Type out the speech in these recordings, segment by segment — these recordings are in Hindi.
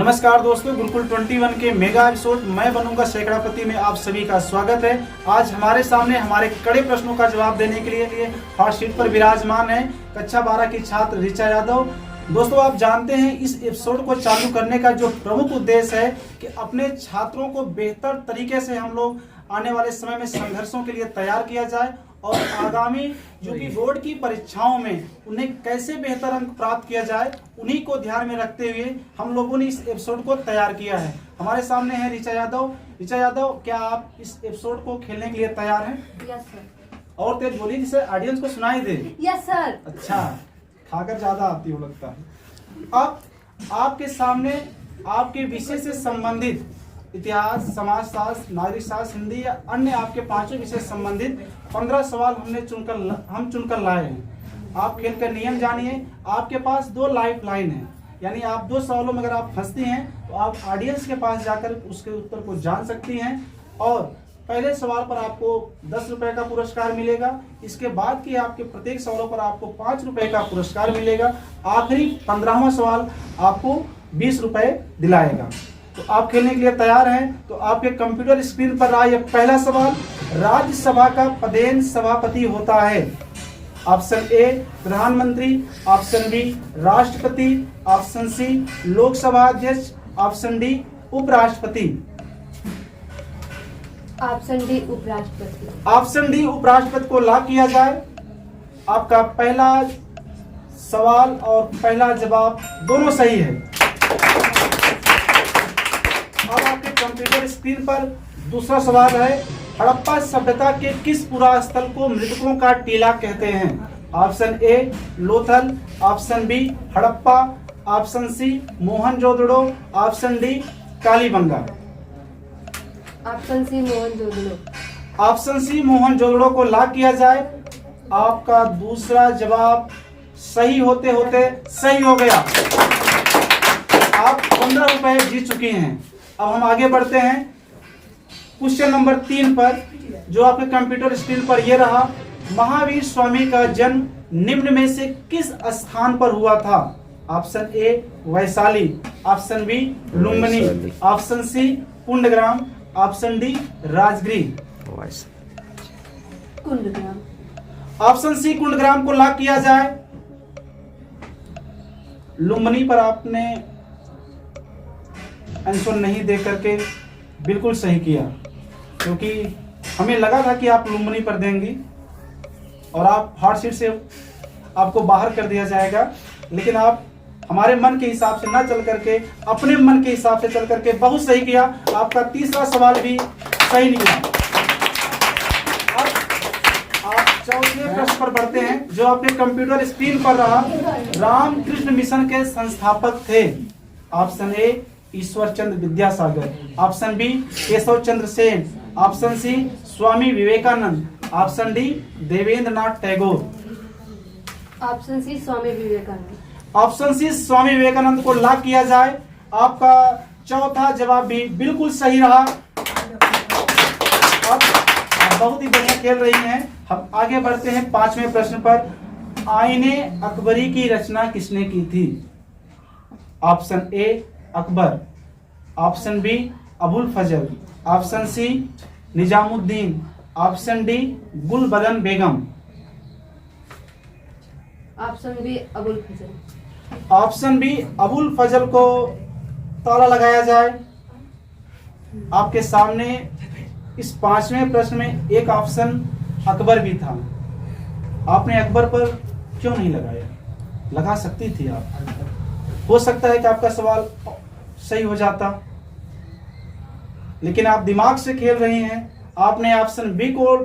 नमस्कार दोस्तों, गुरुकुल 21 के मेगा एपिसोड मैं बनूंगा सैकड़ापति में आप सभी का स्वागत है। आज हमारे सामने हमारे कड़े प्रश्नों का जवाब देने के लिए हॉट सीट पर विराजमान है कक्षा 12 की छात्र ऋचा यादव। दोस्तों, आप जानते हैं इस एपिसोड को चालू करने का जो प्रमुख उद्देश्य है कि अपने छात्रों को बेहतर तरीके से हम लोग आने वाले समय में संघर्षों के लिए तैयार किया जाए और आगामी जो कि बोर्ड की परीक्षाओं में उन्हें कैसे बेहतर अंक प्राप्त किया जाए, उन्हीं को ध्यान में रखते हुए हम लोगों ने इस एपिसोड को तैयार किया है। हमारे सामने है ऋचा यादव। ऋचा यादव, क्या आप इस एपिसोड को खेलने के लिए तैयार हैं? Yes sir. और तेज बोलिए जिससे ऑडियंस को सुनाई दे। Yes sir. अच्छा, खाकर ज्यादा आती हो लगता है। अब आपके सामने आपके विषय से संबंधित इतिहास, समाजशास्त्र, नागरिक शास्त्र, हिंदी या अन्य आपके पांचों विषय से संबंधित 15 सवाल हम चुनकर लाए हैं। आप खेल का नियम जानिए। आपके पास 2 लाइफ लाइन है, यानी आप 2 सवालों में अगर आप फंसती हैं तो आप ऑडियंस के पास जाकर उसके उत्तर को जान सकती हैं। और पहले सवाल पर आपको 10 रुपए का पुरस्कार मिलेगा। इसके बाद की आपके प्रत्येक सवालों पर आपको 5 रुपए का पुरस्कार मिलेगा। आखिरी 15वां सवाल आपको 20 रुपए दिलाएगा। तो आप खेलने के लिए तैयार हैं? तो आपके कंप्यूटर स्क्रीन पर रहा यह पहला सवाल। राज्यसभा का पदेन सभापति होता है। ऑप्शन ए प्रधानमंत्री, ऑप्शन बी राष्ट्रपति, ऑप्शन सी लोकसभा अध्यक्ष, ऑप्शन डी उपराष्ट्रपति। ऑप्शन डी उपराष्ट्रपति। ऑप्शन डी उपराष्ट्रपति को लॉक किया जाए। आपका पहला सवाल और पहला जवाब दोनों सही है। अब आपके कंप्यूटर स्क्रीन पर दूसरा सवाल है। हड़प्पा सभ्यता के किस पुरा स्थल को मृतकों का टीला कहते हैं? Option A Lothal, option B Harappa, option C Mohenjodaro, option D Kalibangan. Option C Mohenjodaro. Option C Mohenjodaro को लॉक किया जाए। आपका दूसरा जवाब सही होते होते सही हो गया। आप 15 रुपए जीत चुकी हैं। अब हम आगे बढ़ते हैं क्वेश्चन नंबर 3 पर, जो आपके कंप्यूटर स्क्रीन पर ये रहा। महावीर स्वामी का जन्म निम्न में से किस स्थान पर हुआ था? Option A Vaishali, option B Lumbini, option C Kundagram, option D Rajgriha. Kundagram. Option C Kundagram को लॉक किया जाए। लुम्बिनी पर आपने आंसर नहीं दे करके बिल्कुल सही किया, क्योंकि हमें लगा था कि आप लुम्बिनी पर देंगी और आप हॉट सीट से आपको बाहर कर दिया जाएगा। लेकिन आप हमारे मन के हिसाब से ना चल करके अपने मन के हिसाब से चल करके बहुत सही किया। आपका तीसरा सवाल भी सही निकला। अब आप चौथे प्रश्न पर बढ़ते हैं, जो आपके कंप्यूटर स्क्रीन पर रहा। रामकृष्ण मिशन के संस्थापक थे। Option A Ishwar Chandra Vidyasagar, option B Keshab Chandra Sen, option C Swami Vivekananda, option D Debendra Nath Tagore. Option C Swami Vivekananda. Option C Swami Vivekananda को लॉक किया जाए। आपका चौथा जवाब भी बिल्कुल सही रहा। अब आप बहुत ही बढ़िया खेल रही हैं। हम आगे बढ़ते हैं 5वें प्रश्न पर। आईने अकबरी की रचना किसने की थी? Option A Akbar, option B Abul Fazl, option C Nizamuddin, option D Gulbadan Begum. Option B Abul Fazl. Option B Abul Fazl को ताला लगाया जाए। आपके सामने इस 5वें प्रश्न में एक ऑप्शन अकबर भी था। आपने अकबर पर क्यों नहीं लगाया? लगा सकती थी आप। हो सकता है कि आपका सवाल सही हो जाता, लेकिन आप दिमाग से खेल रही हैं। आपने ऑप्शन बी को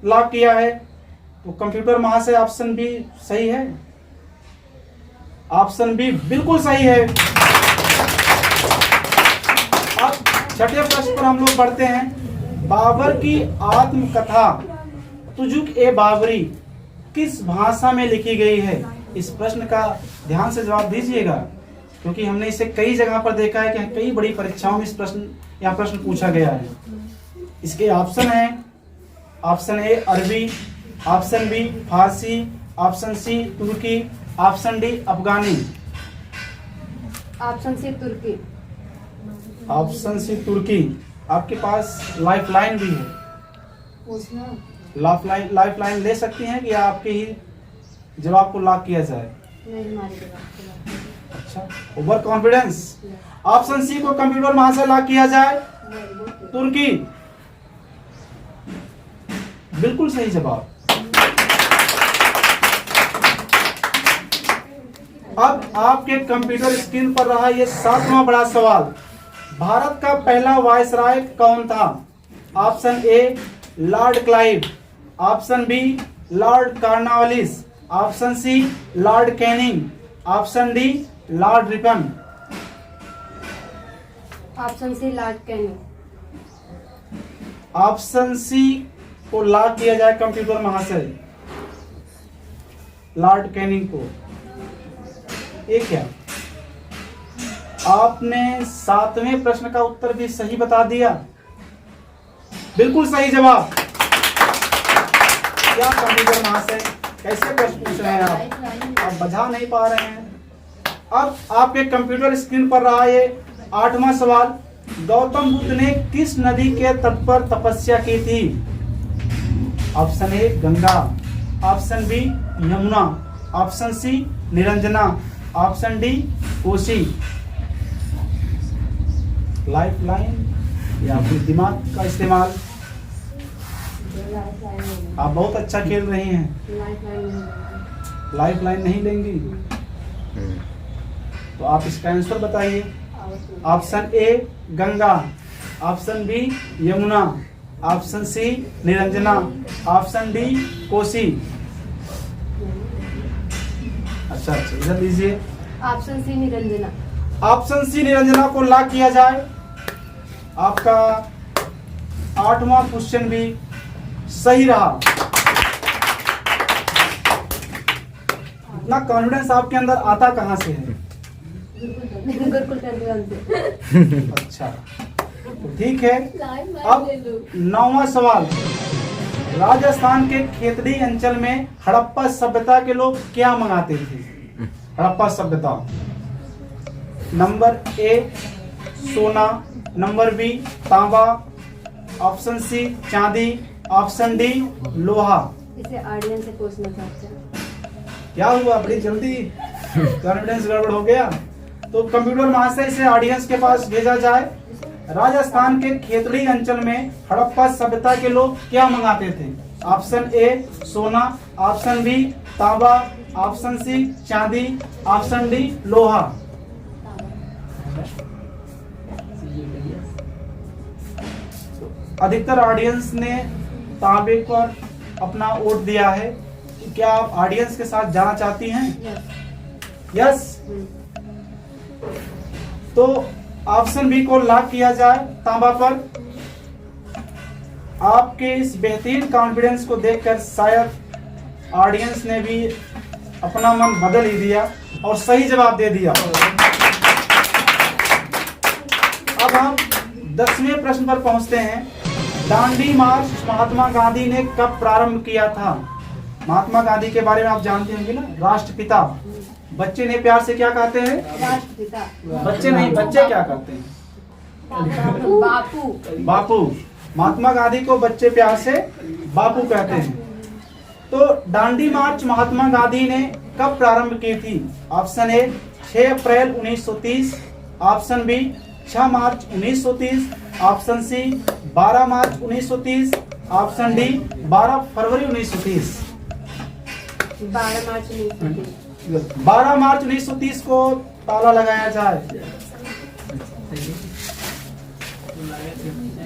लॉक किया है, तो कंप्यूटर महाशय ऑप्शन बी सही है। ऑप्शन बी बिल्कुल सही है। अब छठे प्रश्न पर हम लोग बढ़ते हैं। बाबर की आत्मकथा तुजुक ए बाबरी किस भाषा में लिखी गई है? इस प्रश्न का ध्यान से जवाब दीजिएगा, क्योंकि हमने इसे कई जगह पर देखा है कि कई बड़ी परीक्षाओं में इस प्रश्न पूछा गया है। इसके ऑप्शन है। ऑप्शन ए अरबी, ऑप्शन बी फारसी, ऑप्शन सी तुर्की, ऑप्शन डी अफगानी। ऑप्शन सी तुर्की। ऑप्शन सी तुर्की। आपके पास लाइफ लाइन भी है, लाइफ लाइन ले सकती हैं कि आपके ही जवाब को लॉक किया जाए? अच्छा, ओवर कॉन्फिडेंस। ऑप्शन सी को कंप्यूटर वहां से लॉक किया जाए, तुर्की। बिल्कुल सही जवाब। अब आपके कंप्यूटर स्क्रीन पर रहा ये 7वां बड़ा सवाल। भारत का पहला वायसराय कौन था? Option A Lord Clive, option B Lord Cornwallis, option C Lord Canning, option D Lord Ripon. Option C Lord Canning. Option C को लॉक किया जाए कंप्यूटर महाशय, लॉर्ड कैनिंग को। ये क्या, आपने 7वें प्रश्न का उत्तर भी सही बता दिया। बिल्कुल सही जवाब। क्या कंप्यूटर महाशय कैसे प्रश्न पूछ रहे हैं आप बजा नहीं पा रहे हैं। अब आपके कंप्यूटर स्क्रीन पर रहा ये 8वां सवाल। गौतम बुद्ध ने किस नदी के तट पर तपस्या की थी? Option A Ganga, option B Yamuna, option C Niranjana, option D Kosi. Lifeline या फिर दिमाग का इस्तेमाल। आप बहुत अच्छा खेल रही हैं। लाइफ लाइन नहीं लेंगी तो आप इसका आंसर बताइए। Option A Ganga, option B Yamuna, option C Niranjana, option D Kosi. अच्छा, इधर लीजिए। Option C Niranjana. Option C Niranjana को लॉक किया जाए। आपका 8वां क्वेश्चन भी सही रहा। इतना कॉन्फिडेंस आपके अंदर आता कहां से है? गुरुकुल से। अच्छा, तो ठीक है। अब 9वां सवाल। राजस्थान के खेतड़ी अंचल में हड़प्पा सभ्यता के लोग क्या मंगाते थे? हड़प्पा सभ्यता। नंबर ए सोना, नंबर बी तांबा, ऑप्शन सी चांदी, ऑप्शन डी लोहा। इसे ऑडियंस से पूछना चाहते हैं। क्या हुआ, बड़ी जल्दी कॉन्फिडेंस गड़बड़ हो गया? तो कंप्यूटर महाशय से ऑडियंस के पास भेजा जाए। राजस्थान के खेतड़ी अंचल में हड़प्पा सभ्यता के लोग क्या मंगाते थे? ऑप्शन ए सोना, ऑप्शन बी तांबा, ऑप्शन सी चांदी, ऑप्शन डी लोहा। अधिकतर ऑडियंस ने तांबे पर अपना वोट दिया है। क्या आप ऑडियंस के साथ जाना चाहती हैं? यस। तो ऑप्शन बी को लॉक किया जाए तांबा पर। आपके इस बेहतरीन कॉन्फिडेंस को देखकर शायद ऑडियंस ने भी अपना मन बदल ही दिया और सही जवाब दे दिया। अब हम 10वें प्रश्न पर पहुंचते हैं। दांडी मार्च महात्मा गांधी ने कब प्रारंभ किया था? महात्मा गांधी के बारे में आप जानते होंगे ना, राष्ट्रपिता। बच्चे ने प्यार से क्या कहते हैं? राष्ट्रपिता। बच्चे नहीं, बच्चे क्या कहते हैं? बापू। बापू। महात्मा गांधी को बच्चे प्यार से बापू कहते हैं। तो दांडी मार्च महात्मा गांधी ने कब प्रारंभ की थी? ऑप्शन ए 6 अप्रैल 1930, ऑप्शन बी 6 मार्च 1930, ऑप्शन सी 12 मार्च 1930, ऑप्शन डी 12 फरवरी 1930। 12 मार्च 1930। 12 मार्च 1930 को ताला लगाया जाए।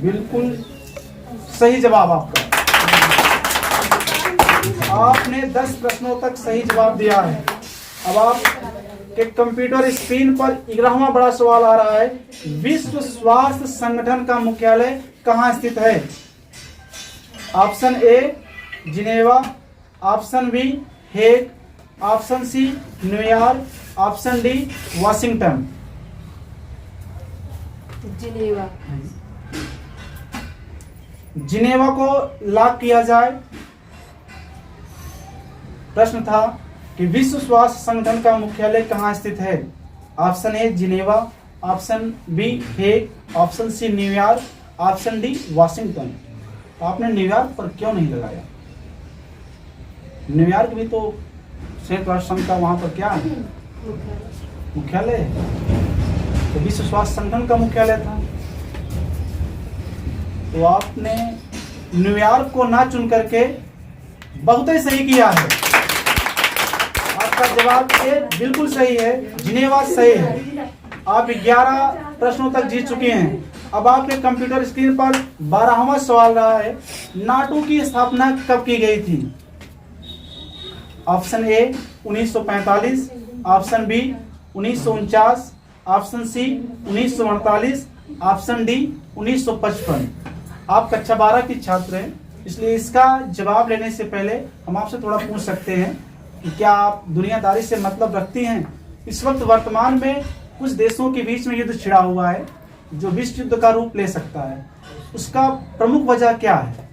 बिल्कुल सही जवाब आपका। आपने 10 प्रश्नों तक सही जवाब दिया है। अब आप के कंप्यूटर स्क्रीन पर 11वां बड़ा सवाल आ रहा है। विश्व स्वास्थ्य संगठन का मुख्यालय कहाँ स्थित है? Option A Geneva, option B Hague, option C New York, option D Washington. Geneva. Geneva को लॉक किया जाए। प्रश्न था कि विश्व स्वास्थ्य संगठन का मुख्यालय कहाँ स्थित है? Option A Geneva, option B Hague, option C New York, option D Washington. तो आपने न्यूयॉर्क पर क्यों नहीं लगाया? न्यूयॉर्क भी तो संयुक्त राष्ट्र संघ का वहां पर क्या है, मुख्यालय है, तो विश्व स्वास्थ्य संगठन का मुख्यालय था। तो आपने न्यूयॉर्क को ना चुन करके बहुत ही सही किया है। आपका जवाब ए बिल्कुल सही है, जिनेवा सही है। आप 11 प्रश्नों तक जीत चुके हैं। अब आपके कंप्यूटर स्क्रीन पर 12वां सवाल रहा है, नाटो की स्थापना कब की गई थी? Option A 1945, option B 1949, option C 1948, option D 1955। आप कक्षा 12 की छात्र हैं, इसलिए इसका जवाब लेने से पहले हम आपसे थोड़ा पूछ सकते हैं कि क्या आप दुनियादारी से मतलब रखती हैं? इस वक्त वर्तमान में कुछ देशों के बीच में युद्ध छिड़ा हुआ है जो विश्व युद्ध का रूप ले सकता है। उसका प्रमुख वजह क्या है?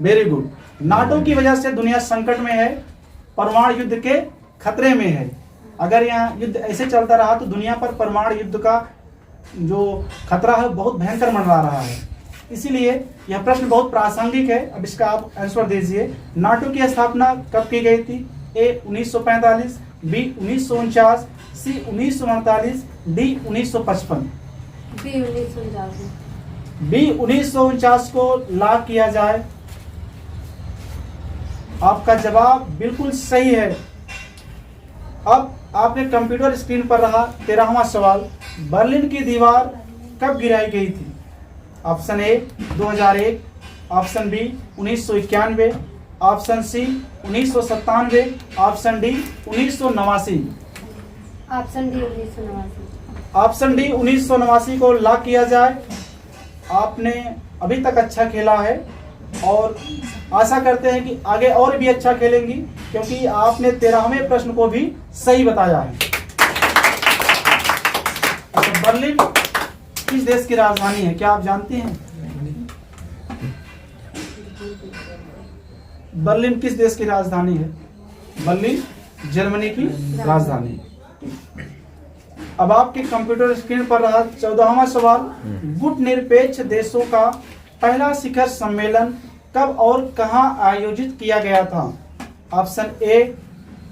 Very good. नाटो की वजह से दुनिया संकट में है, परमाणु युद्ध के खतरे में है। अगर यहाँ युद्ध ऐसे चलता रहा तो दुनिया पर परमाणु युद्ध का जो खतरा है बहुत भयंकर मंडरा रहा है। इसीलिए यह प्रश्न बहुत प्रासंगिक है। अब इसका आप आंसर दीजिए। नाटो की स्थापना कब की गई थी? ए 1945, बी 1949, सी 1948, डी 1955। बी 1949 को लॉक किया जाए। आपका जवाब बिल्कुल सही है। अब आपके कंप्यूटर स्क्रीन पर रहा 13वां सवाल, बर्लिन की दीवार कब गिराई गई थी? Option A 2001, option B 1991, option C 1997, option D 1989। Option D 1989। Option D 1989 को लॉक किया जाए। आपने अभी तक अच्छा खेला है और आशा करते हैं कि आगे और भी अच्छा खेलेंगी, क्योंकि आपने 13वें प्रश्न को भी सही बताया है। अच्छा, बर्लिन किस देश की राजधानी है, क्या आप जानते हैं? बर्लिन किस देश की राजधानी है? बर्लिन जर्मनी की राजधानी। अब आपके कंप्यूटर स्क्रीन पर रहा 14वां सवाल, गुट निरपेक्ष देशों का पहला शिखर सम्मेलन कब और कहां आयोजित किया गया था? ऑप्शन ए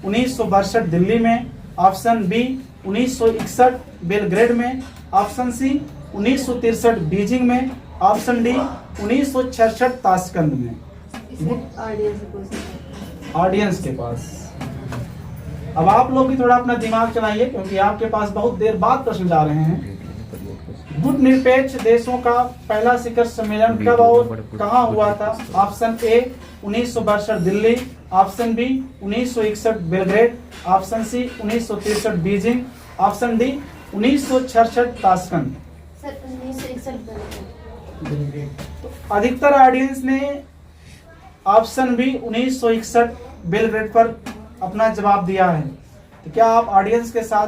1962 दिल्ली में, ऑप्शन बी 1961 बेलग्रेड में, ऑप्शन सी 1963 बीजिंग में, ऑप्शन डी 1966 ताशकंद में। ऑडियंस के पास। अब आप लोग भी थोड़ा अपना दिमाग चलाइए, क्योंकि आपके पास बहुत देर बाद प्रश्न जा रहे हैं। गुट निरपेक्ष देशों का पहला शिखर सम्मेलन कब और कहां हुआ था? Option A 1962 Delhi, option B 1961 Belgrade, option C 1963 Beijing, option D 1966 Tashkent. Sir 1961 तो अधिकतर ऑडियंस ने ऑप्शन बी 1961 बेलग्रेड पर अपना जवाब दिया है। तो क्या आप ऑडियंस के साथ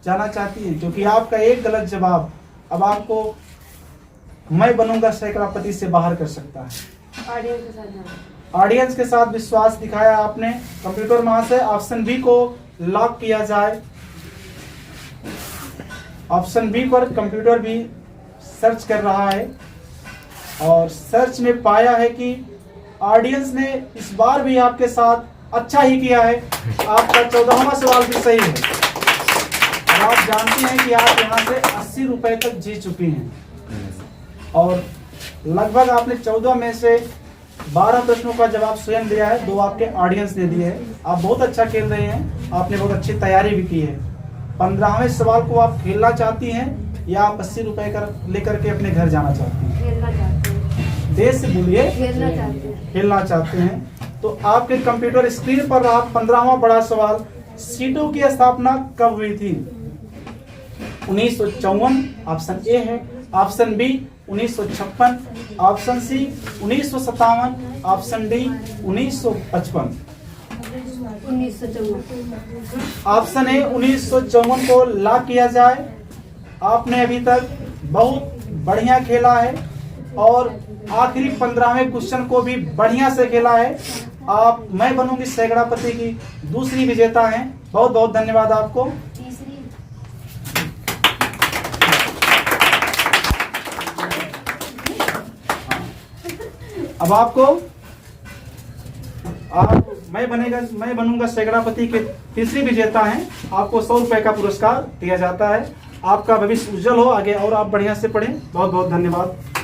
जाना चाहती हैं? क्योंकि आपका एक गलत जवाब अब आपको मैं बनूंगा सैकड़ापति से बाहर कर सकता है। ऑडियंस के साथ विश्वास दिखाया आपने। कंप्यूटर महाशय ऑप्शन बी को लॉक किया जाए। ऑप्शन बी पर कंप्यूटर भी सर्च कर रहा है और सर्च में पाया है कि ऑडियंस ने इस बार भी आपके साथ अच्छा ही किया है। आपका 14वां सवाल भी सही है। आप जानते हैं कि आप यहाँ से 80 रुपए तक जीत चुकी हैं और लगभग आपने 14 में से 12 प्रश्नों का जवाब स्वयं दिया है, 2 आपके ऑडियंस ने दिए हैं। आप बहुत अच्छा खेल रहे हैं, आपने बहुत अच्छी तैयारी भी की है। 15वें सवाल को आप खेलना चाहती हैं या आप 80 रुपए लेकर के अपने घर जाना चाहती हैं? खेलना चाहते हैं। देश से बोलिए। खेलना चाहते हैं। खेलना चाहते हैं। तो आपके कंप्यूटर स्क्रीन पर रहा 15वां बड़ा सवाल, सीटों की स्थापना कब हुई थी? 1954 ऑप्शन ए है, option B 1956, option C 1957, option D 1955। 1954। Option A 1954 को लॉक किया जाए। आपने अभी तक बहुत बढ़िया खेला है और आखिरी 15वें क्वेश्चन को भी बढ़िया से खेला है। आप मैं बनूंगी सैकड़ापति की दूसरी विजेता हैं। बहुत बहुत धन्यवाद आपको। तीसरी। अब आपको मैं बनूंगा सैकड़ापति के तीसरी विजेता हैं। आपको 100 रुपए का पुरस्कार दिया जाता है। आपका भविष्य उज्जवल हो, आगे और आप बढ़िया से पढ़ें। बहुत बहुत धन्यवाद।